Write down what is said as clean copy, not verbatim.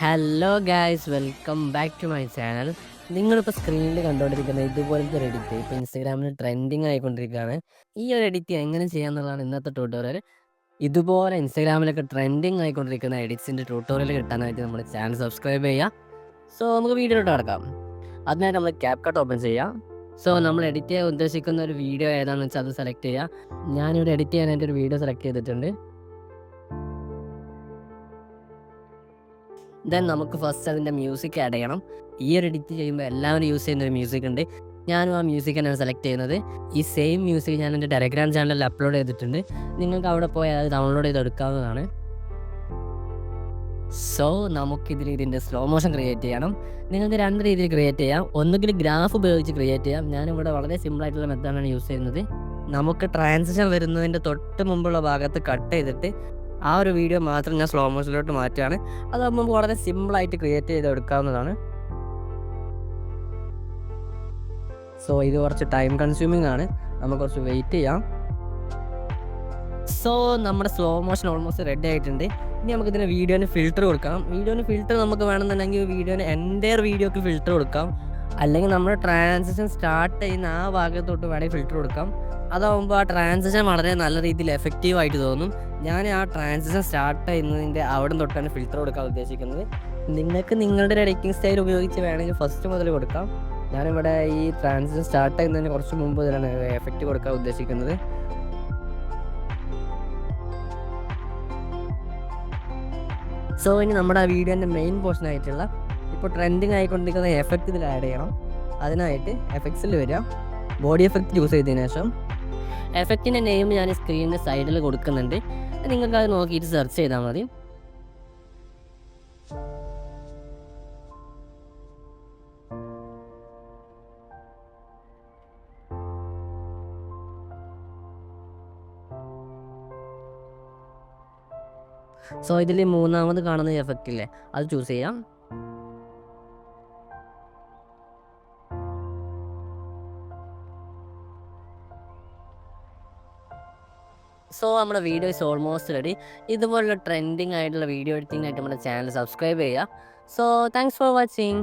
Hello guys, welcome back to my channel. നിങ്ങളിപ്പോൾ സ്ക്രീനിൽ കണ്ടുകൊണ്ടിരിക്കുന്ന ഇതുപോലത്തെ ഒരു എഡിറ്റ് ഇപ്പോൾ ഇൻസ്റ്റാഗ്രാമിൽ ട്രെൻഡിങ് ആയിക്കൊണ്ടിരിക്കുകയാണ്. ഈ ഒരു എഡിറ്റ് എങ്ങനെ ചെയ്യാമെന്നുള്ളതാണ് ഇന്നത്തെ ട്യൂട്ടോറിയൽ. ഇതുപോലെ ഇൻസ്റ്റാഗ്രാമിലൊക്കെ ട്രെൻഡിങ് ആയിക്കൊണ്ടിരിക്കുന്ന എഡിറ്റ്സിൻ്റെ ട്യൂട്ടോറിയൽ കിട്ടാനായിട്ട് നമ്മുടെ ചാനൽ സബ്സ്ക്രൈബ് ചെയ്യുക. സോ നമുക്ക് വീഡിയോയിലോട്ട് കിടക്കാം. അതിനായിട്ട് നമ്മൾ ക്യാപ് കട്ട് ഓപ്പൺ ചെയ്യാം. സോ നമ്മൾ എഡിറ്റ് ചെയ്യാൻ ഉദ്ദേശിക്കുന്ന ഒരു വീഡിയോ ഏതാണെന്ന് വെച്ചാൽ അത് സെലക്ട് ചെയ്യുക. ഞാനിവിടെ എഡിറ്റ് ചെയ്യാനായിട്ട് ഒരു വീഡിയോ സെലക്ട് ചെയ്തിട്ടുണ്ട്. ദെൻ നമുക്ക് ഫസ്റ്റ് അതിൻ്റെ മ്യൂസിക് ആഡ് ചെയ്യണം. ഈ ഒരു എഡിറ്റ് ചെയ്യുമ്പോൾ എല്ലാവരും യൂസ് ചെയ്യുന്ന ഒരു മ്യൂസിക് ഉണ്ട്. ഞാനും ആ മ്യൂസിക് തന്നെയാണ് സെലക്ട് ചെയ്യുന്നത്. ഈ സെയിം മ്യൂസിക് ഞാൻ എൻ്റെ ടെലഗ്രാം ചാനലിൽ അപ്ലോഡ് ചെയ്തിട്ടുണ്ട്. നിങ്ങൾക്ക് അവിടെ പോയി അത് ഡൗൺലോഡ് ചെയ്ത് എടുക്കാവുന്നതാണ്. സോ ഇതിൻ്റെ സ്ലോ മോഷൻ ക്രിയേറ്റ് ചെയ്യണം. നിങ്ങൾക്ക് രണ്ട് രീതിയിൽ ക്രിയേറ്റ് ചെയ്യാം. ഒന്നുകിൽ ഗ്രാഫ് ഉപയോഗിച്ച് ക്രിയേറ്റ് ചെയ്യാം. ഞാനിവിടെ വളരെ സിമ്പിളായിട്ടുള്ള മെത്തേഡാണ് യൂസ് ചെയ്യുന്നത്. നമുക്ക് ട്രാൻസിഷൻ വരുന്നതിൻ്റെ തൊട്ട് മുമ്പുള്ള ഭാഗത്ത് കട്ട് ചെയ്തിട്ട് ആ ഒരു വീഡിയോ മാത്രം ഞാൻ സ്ലോ മോഷനിലോട്ട് മാറ്റുകയാണ്. അതാകുമ്പോൾ നമുക്ക് വളരെ സിമ്പിളായിട്ട് ക്രിയേറ്റ് ചെയ്ത് എടുക്കാവുന്നതാണ്. സോ ഇത് കുറച്ച് ടൈം കൺസ്യൂമിങ് ആണ്. നമുക്ക് കുറച്ച് വെയിറ്റ് ചെയ്യാം. സോ നമ്മുടെ സ്ലോ മോഷൻ ഓൾമോസ്റ്റ് റെഡി ആയിട്ടുണ്ട്. ഇനി നമുക്കിതിന് വീഡിയോന് ഫിൽറ്റർ കൊടുക്കാം. വീഡിയോന് ഫിൽറ്റർ നമുക്ക് വേണമെന്നുണ്ടെങ്കിൽ വീഡിയോന് എൻ്റയർ വീഡിയോക്ക് ഫിൽറ്റർ കൊടുക്കാം. അല്ലെങ്കിൽ നമ്മൾ ട്രാൻസിഷൻ സ്റ്റാർട്ട് ചെയ്യുന്ന ആ ഭാഗത്തോട്ട് വേണമെങ്കിൽ ഫിൽറ്റർ കൊടുക്കാം. അതാകുമ്പോൾ ആ ട്രാൻസിഷൻ വളരെ നല്ല രീതിയിൽ എഫക്റ്റീവായിട്ട് തോന്നും. ഞാൻ ആ ട്രാൻസിഷൻ സ്റ്റാർട്ട് ചെയ്യുന്നതിൻ്റെ അവിടെ തൊട്ടാണ് ഫിൽറ്റർ കൊടുക്കാൻ ഉദ്ദേശിക്കുന്നത്. നിങ്ങൾക്ക് നിങ്ങളുടെ ഒരു എഡിറ്റിംഗ് സ്റ്റൈൽ ഉപയോഗിച്ച് വേണമെങ്കിൽ ഫസ്റ്റ് മുതൽ കൊടുക്കാം. ഞാനിവിടെ ഈ ട്രാൻസിഷൻ സ്റ്റാർട്ട് ചെയ്യുന്നതിന് കുറച്ച് മുമ്പ് ഇതിലാണ് എഫക്റ്റ് കൊടുക്കാൻ ഉദ്ദേശിക്കുന്നത്. സോ ഇനി നമ്മുടെ ആ വീഡിയോൻ്റെ മെയിൻ പോർഷൻ ആയിട്ടുള്ള ഇപ്പോൾ ട്രെൻഡിങ് ആയിക്കൊണ്ടിരിക്കുന്ന എഫക്റ്റ് ഇതിൽ ആഡ് ചെയ്യണം. അതിനായിട്ട് എഫക്ട്സിൽ വരിക, ബോഡി എഫക്റ്റ് യൂസ് ചെയ്തതിനു ശേഷം എഫക്റ്റിൻ്റെ നെയിം ഞാൻ സ്ക്രീനിൻ്റെ സൈഡിൽ കൊടുക്കുന്നുണ്ട്. നിങ്ങൾക്ക് അത് നോക്കിയിട്ട് സെർച്ച് ചെയ്താൽ മതി. സോ ഇതിൽ മൂന്നാമത് കാണുന്ന എഫക്റ്റ് ഇല്ലേ, അത് ചൂസ് ചെയ്യാം. സോ നമ്മുടെ വീഡിയോ ഇസ് ഓൾമോസ്റ്റ് റെഡി. ഇതുപോലുള്ള ട്രെൻഡിങ് ആയിട്ടുള്ള വീഡിയോ എഡിറ്റിംഗ് ആയിട്ട് നമ്മുടെ ചാനൽ സബ്സ്ക്രൈബ് ചെയ്യുക. So thanks for watching.